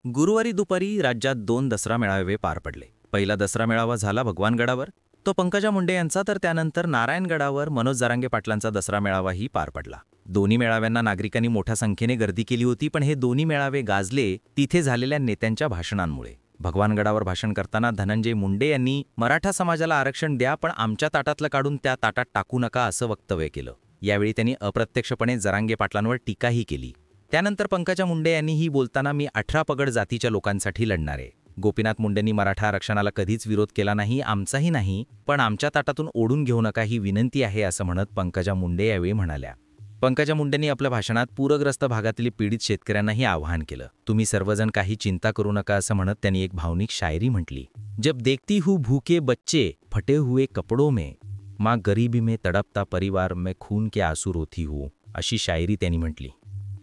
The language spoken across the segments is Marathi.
गुरुवारी दुपारी राज्यात 2 दसरा मेळावे पार पडले. पहिला दसरा मेळावा झाला भगवानगडावर, तो पंकजा मुंडे यांचा, तर त्यानंतर नारायणगडावर मनोज जरांगे पाटलांचा दसरा मेळावाही पार पडला. दोन्ही मेळाव्यांना नागरिकांनी मोठ्या संख्येने गर्दी केली होती, पण हे दोन्ही मेळावे गाजले तिथे झालेल्या नेत्यांच्या भाषणांमुळे. भगवानगडावर भाषण करताना धनंजय मुंडे यांनी मराठा समाजाला आरक्षण द्या, पण आमच्या ताटातलं काढून त्या ताटात टाकू नका असं वक्तव्य केलं. यावेळी त्यांनी अप्रत्यक्षपणे जरांगे पाटलांवर टीकाही केली. त्यानंतर पंकजा मुंडे यांनीही बोलताना मी 18 पगड जातीच्या लोकांसाठी लढणार आहे. गोपीनाथ मुंडेंनी मराठा आरक्षणाला कधीच विरोध केला नाही, आमचाही नाही, पण आमच्या ताटातून ओढून घेऊ नका ही विनंती आहे असं म्हणत पंकजा मुंडे यावेळी म्हणाल्या. पंकजा मुंडेंनी आपल्या भाषणात पूरग्रस्त भागातील पीडित शेतकऱ्यांनाही आवाहन केलं. तुम्ही सर्वजण काही चिंता करू नका असं म्हणत त्यांनी एक भावनिक शायरी म्हटली. जब देखती हूँ भूखे बच्चे फटे हुए कपड़ों में, माँ गरीबी में तड़पता परिवार मैं खून के आंसू रोती हूँ, अशी शायरी त्यांनी म्हटली.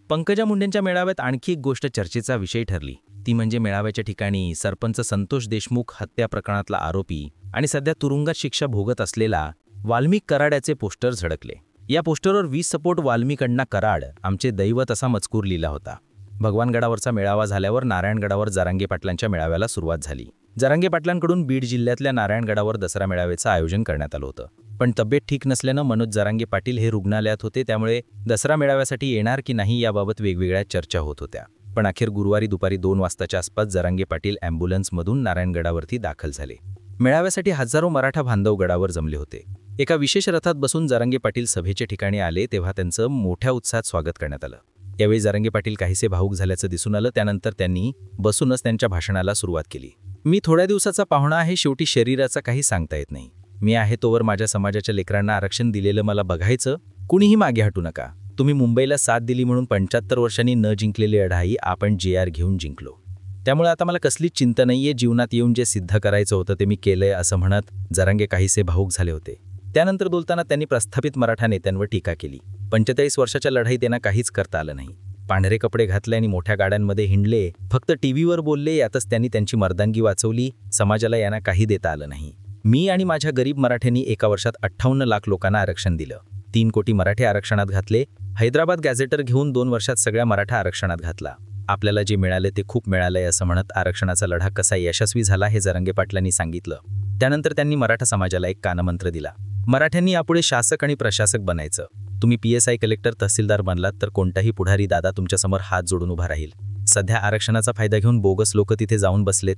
पंकजा मुंडेंच्या मेळाव्यात आणखी एक गोष्ट चर्चेचा विषय ठरली, ती म्हणजे मेळाव्याच्या ठिकाणी सरपंच संतोष देशमुख हत्या प्रकरणातला आरोपी आणि सध्या तुरुंगात शिक्षा भोगत असलेला वाल्मिक कराडाचे पोस्टर झळकले. या पोस्टरवर 20 सपोर्ट वाल्मिक अण्णा कराड आमचे दैवत असा मजकूर लिहिला होता. भगवानगडावरचा मेळावा झाल्यावर नारायणगडावर जरांगे पाटलांच्या मेळाव्याला सुरुवात झाली. जरांगे पाटलांकडून बीड जिल्ह्यातल्या नारायणगडावर दसरा मेळाव्याचं आयोजन करण्यात आलं होतं, पण तब्येत ठीक नसल्यानं मनोज जरांगे पाटील हे रुग्णालयात होते, त्यामुळे दसरा मेळाव्यासाठी येणार की नाही याबाबत वेगवेगळ्या चर्चा होत होत्या. पण अखेर गुरुवारी दुपारी 2 वाजताच्या आसपास जरांगे पाटील ॲम्ब्युलन्समधून नारायणगडावरती दाखल झाले. मेळाव्यासाठी हजारो मराठा बांधव गडावर जमले होते. एका विशेष रथात बसून जरांगे पाटील सभेच्या ठिकाणी आले, तेव्हा त्यांचं मोठ्या उत्साहात स्वागत करण्यात आलं. यावेळी जरांगे पाटील काहीसे भावूक झाल्याचं दिसून आलं. त्यानंतर त्यांनी बसूनच त्यांच्या भाषणाला सुरुवात केली. मी थोड्या दिवसाचा पाहुणा आहे, शेवटी शरीराचा काही सांगता येत नाही. मी आहे तोवर माझ्या समाजाच्या लेकरांना आरक्षण दिलेलं मला बघायचं, कुणीही मागे हटू नका. तुम्ही मुंबईला साथ दिली म्हणून 75 वर्षांनी न जिंकलेली लढाई आपण JR घेऊन जिंकलो. त्यामुळे आता मला कसलीच चिंता नाहीये. जीवनात येऊन जे सिद्ध करायचं होतं ते मी केलंय असं म्हणत जरांगे काहीसे भावूक झाले होते. त्यानंतर बोलताना त्यांनी प्रस्थापित मराठा नेत्यांवर टीका केली. 45 वर्षाच्या लढाईत त्यांना काहीच करता आलं नाही. पांढरे कपडे घातले आणि मोठ्या गाड्यांमध्ये हिंडले, फक्त टीव्हीवर बोलले, यातच त्यांनी त्यांची मर्दानगी वाचवली. समाजाला यांना काही देता आलं नाही. मी आणि माझ्या गरीब मराठ्यांनी एका वर्षात 58 लाख लोकांना आरक्षण दिलं. 3 कोटी मराठे आरक्षणात घातले. हैदराबाद गॅझेटर घेऊन 2 वर्षात सगळ्या मराठा आरक्षणात घातला. आपल्याला जे मिळाले ते खूप मिळालंय असं म्हणत आरक्षणाचा लढा कसा यशस्वी झाला हे जरांगे पाटलांनी सांगितलं. त्यानंतर त्यांनी मराठा समाजाला एक कानमंत्र दिला. मराठ्यांनी यापुढे शासक आणि प्रशासक बनायचं. तुम्ही PSI, कलेक्टर, तहसीलदार बनलात तर कोणताही पुढारी दादा तुमच्यासमोर हात जोडून उभा राहील. सध्या आरक्षणाचा फायदा घेऊन बोगस लोक तिथे जाऊन बसलेत.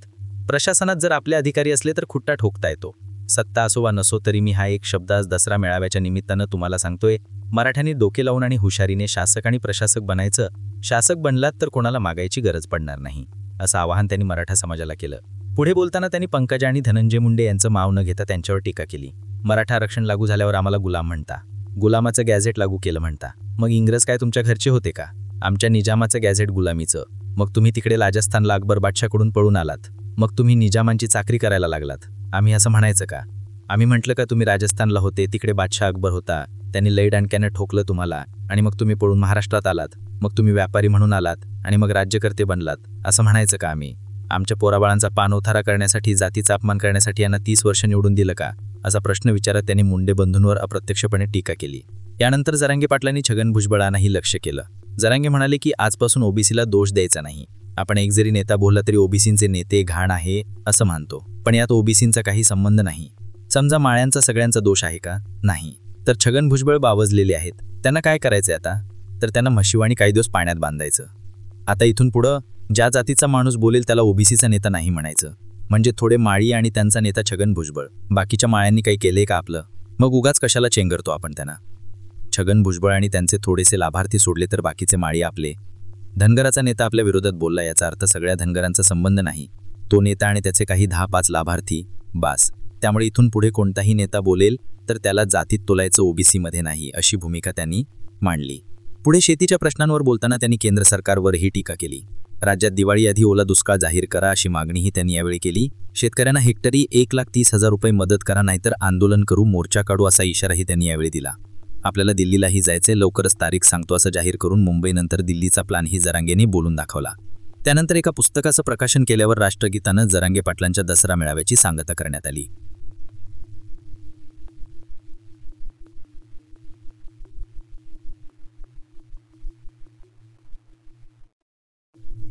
प्रशासनात जर आपले अधिकारी असले तर खुट्टा ठोकता येतो. सत्ता असो वा नसो तरी मी हा एक शब्द आज दसरा मेळाव्याच्या निमित्तानं तुम्हाला सांगतोय. मराठ्यांनी डोके लावून आणि हुशारीने शासक आणि प्रशासक बनायचं. शासक बनलात तर कोणाला मागायची गरज पडणार नाही, असं आवाहन त्यांनी मराठा समाजाला केलं. पुढे बोलताना त्यांनी पंकजा आणि धनंजय मुंडे यांचं माव न घेता त्यांच्यावर टीका केली. मराठा आरक्षण लागू झाल्यावर आम्हाला गुलाम म्हणता, गुलामाचं गॅझेट लागू केलं म्हणता. मग इंग्रज काय तुमच्या घरचे होते का? आमच्या निजामाचं गॅझेट गुलामीचं. मग तुम्ही तिकडे राजस्थानला अकबर बादशाहकडून पळून आलात. मग तुम्ही निजामांची चाकरी करायला लागलात. आम्ही असं म्हणायचं का? आम्ही म्हटलं का तुम्ही राजस्थानला होते, तिकडे बादशाह अकबर होता, त्यांनी लई डाणक्यानं ठोकलं तुम्हाला आणि मग तुम्ही पळून महाराष्ट्रात आलात. मग तुम्ही व्यापारी म्हणून आलात आणि मग राज्यकर्ते बनलात, असं म्हणायचं का आम्ही? आमच्या पोराबाळांचा पाणउतारा करण्यासाठी, जातीचा अपमान करण्यासाठी यांना 30 वर्ष निवडून दिलं का? असा प्रश्न विचारत त्यांनी मुंडे बंधूंवर अप्रत्यक्षपणे टीका केली. यानंतर जरांगे पाटलांनी छगन भुजबळांनाही लक्ष केलं. जरांगे म्हणाले की आजपासून ओबीसीला दोष द्यायचा नाही. आपण एक जरी नेता बोलला तरी ओबीसींचे नेते घाण आहे असं मानतो, पण यात ओबीसींचा काही संबंध नाही. समजा माळ्यांचा सगळ्यांचा दोष आहे का? नाही. तर छगन भुजबळ बावजलेले आहेत. त्यांना काय करायचंय आता? तर त्यांना म्हशीवाणी काही दिवस पाण्यात बांधायचं. आता इथून पुढं ज्या जातीचा माणूस बोलेल त्याला ओबीसीचा नेता नाही म्हणायचं. म्हणजे थोडे माळी आणि त्यांचा नेता छगन भुजबळ, बाकीच्या माळ्यांनी काही केलंय का आपलं? मग उगाच कशाला चेंगरतो आपण त्यांना? छगन भुजबळ आणि त्यांचे थोडेसे लाभार्थी सोडले तर बाकीचे माळी आपले. धनगराचा नेता आपल्या विरोधात बोलला, याचा अर्थ सगळ्या धनगरांचा संबंध नाही. तो नेता आणि त्याचे काही 10-5 लाभार्थी बास. त्यामुळे इथून पुढे कोणताही नेता बोलेल तर त्याला जातीत तोलायचं, ओबीसीमध्ये नाही, अशी भूमिका त्यांनी मांडली. पुढे शेतीच्या प्रश्नांवर बोलताना त्यांनी केंद्र सरकारवरही टीका केली. राज्यात दिवाळीआधी ओला दुष्काळ जाहीर करा अशी मागणीही त्यांनी यावेळी केली. शेतकऱ्यांना हेक्टरी 1,30,000 रुपये मदत करा, नाहीतर आंदोलन करू, मोर्चा काढू असा इशाराही त्यांनी यावेळी दिला. आपल्याला दिल्लीलाही जायचे, लवकरच तारीख सांगतो असं जाहीर करून मुंबईनंतर दिल्लीचा प्लॅनही जरांगेने बोलून दाखवला. त्यानंतर एका पुस्तकाचं प्रकाशन केल्यावर राष्ट्रगीतानं जरांगे पाटलांच्या दसरा मेळाव्याची सांगता करण्यात आली.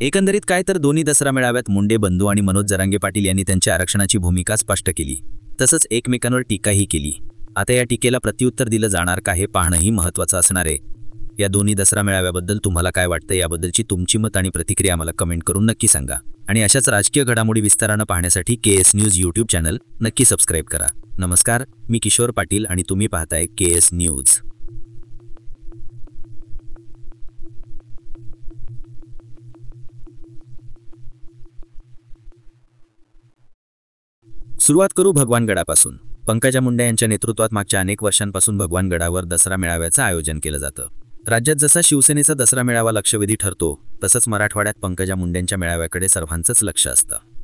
एकंदरीत काय तर दोन्ही दसरा मेळाव्यात मुंडे बंधू आणि मनोज जरांगे पाटील यांनी त्यांच्या आरक्षणाची भूमिका स्पष्ट केली, तसंच एकमेकांवर टीकाही केली. आता या टीकेला प्रत्युत्तर दिलं जाणार का हे पाहणंही महत्त्वाचं असणार आहे. या दोन्ही दसरा मेळाव्याबद्दल तुम्हाला काय वाटतं याबद्दलची तुमची मत आणि प्रतिक्रिया आम्हाला कमेंट करून नक्की सांगा. आणि अशाच राजकीय घडामोडी विस्तारानं पाहण्यासाठी KS न्यूज यूट्यूब चॅनल नक्की सबस्क्राईब करा. नमस्कार, मी किशोर पाटील आणि तुम्ही पाहताय KS न्यूज. सुरुवात करू भगवानगडापासून. पंकजा मुंडे यांच्या नेतृत्वात मागच्या अनेक वर्षांपासून भगवानगडावर दसरा मेळाव्याचं आयोजन केलं जातं. राज्यात जसा शिवसेनेचा दसरा मेळावा लक्षवेधी ठरतो, तसंच मराठवाड्यात पंकजा मुंडेंच्या मेळाव्याकडे सर्वांचंच लक्ष असतं.